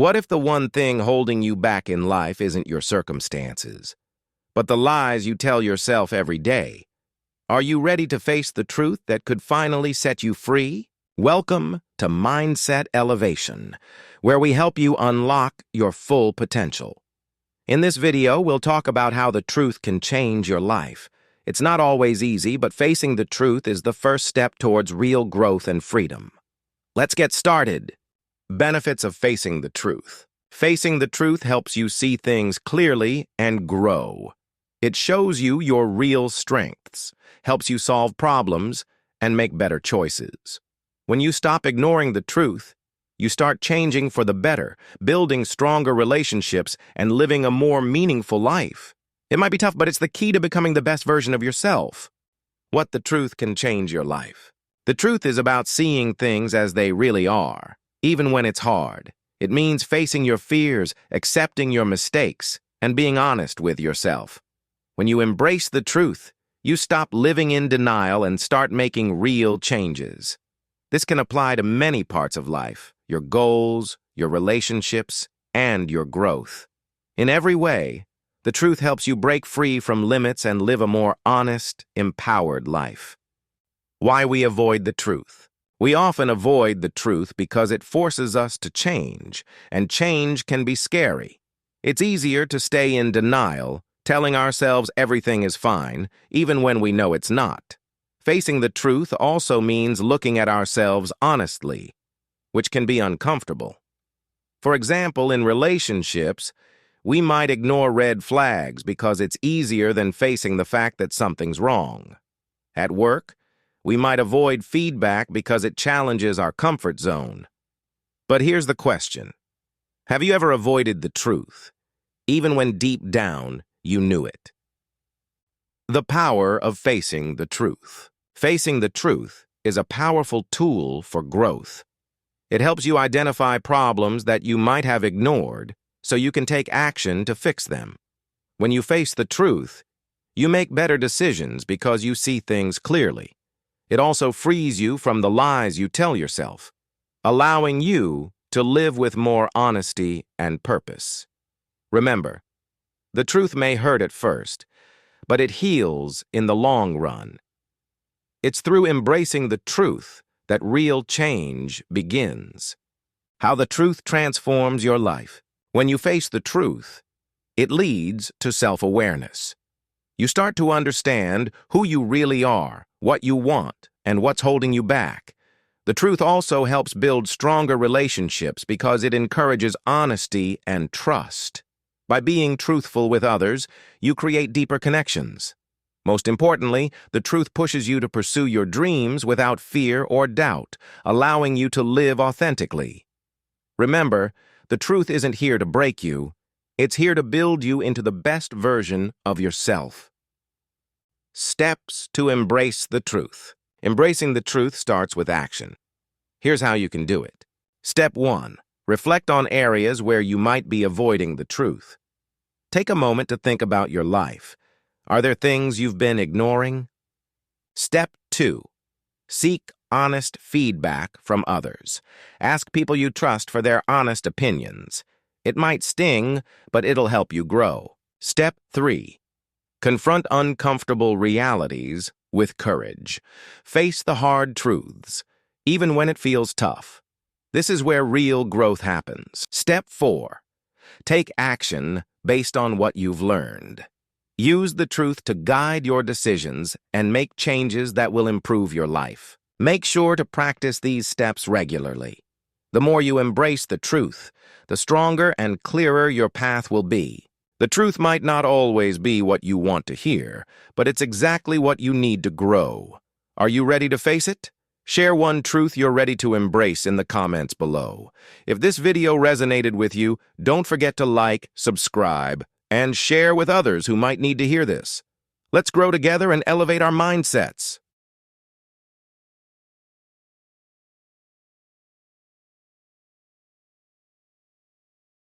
What if the one thing holding you back in life isn't your circumstances, but the lies you tell yourself every day? Are you ready to face the truth that could finally set you free? Welcome to Mindset Elevation, where we help you unlock your full potential. In this video, we'll talk about how the truth can change your life. It's not always easy, but facing the truth is the first step towards real growth and freedom. Let's get started. Benefits of facing the truth. Facing the truth helps you see things clearly and grow. It shows you your real strengths, helps you solve problems, and make better choices. When you stop ignoring the truth, you start changing for the better, building stronger relationships, and living a more meaningful life. It might be tough, but it's the key to becoming the best version of yourself. What the truth can change your life. The truth is about seeing things as they really are, even when it's hard. It means facing your fears, accepting your mistakes, and being honest with yourself. When you embrace the truth, you stop living in denial and start making real changes. This can apply to many parts of life, your goals, your relationships, and your growth. In every way, the truth helps you break free from limits and live a more honest, empowered life. Why we avoid the truth. We often avoid the truth because it forces us to change, and change can be scary. It's easier to stay in denial, telling ourselves everything is fine, even when we know it's not. Facing the truth also means looking at ourselves honestly, which can be uncomfortable. For example, in relationships, we might ignore red flags because it's easier than facing the fact that something's wrong. At work, we might avoid feedback because it challenges our comfort zone. But here's the question. Have you ever avoided the truth, even when deep down you knew it? The power of facing the truth. Facing the truth is a powerful tool for growth. It helps you identify problems that you might have ignored so you can take action to fix them. When you face the truth, you make better decisions because you see things clearly. It also frees you from the lies you tell yourself, allowing you to live with more honesty and purpose. Remember, the truth may hurt at first, but it heals in the long run. It's through embracing the truth that real change begins. How the truth transforms your life. When you face the truth, it leads to self-awareness. You start to understand who you really are, what you want, and what's holding you back. The truth also helps build stronger relationships because it encourages honesty and trust. By being truthful with others, you create deeper connections. Most importantly, the truth pushes you to pursue your dreams without fear or doubt, allowing you to live authentically. Remember, the truth isn't here to break you. It's here to build you into the best version of yourself. Steps to embrace the truth. Embracing the truth starts with action. Here's how you can do it. Step 1. Reflect on areas where you might be avoiding the truth. Take a moment to think about your life. Are there things you've been ignoring? Step 2. Seek honest feedback from others. Ask people you trust for their honest opinions. It might sting, but it'll help you grow. Step 3. Confront uncomfortable realities with courage. Face the hard truths, even when it feels tough. This is where real growth happens. Step 4. Take action based on what you've learned. Use the truth to guide your decisions and make changes that will improve your life. Make sure to practice these steps regularly. The more you embrace the truth, the stronger and clearer your path will be. The truth might not always be what you want to hear, but it's exactly what you need to grow. Are you ready to face it? Share one truth you're ready to embrace in the comments below. If this video resonated with you, don't forget to like, subscribe, and share with others who might need to hear this. Let's grow together and elevate our mindsets.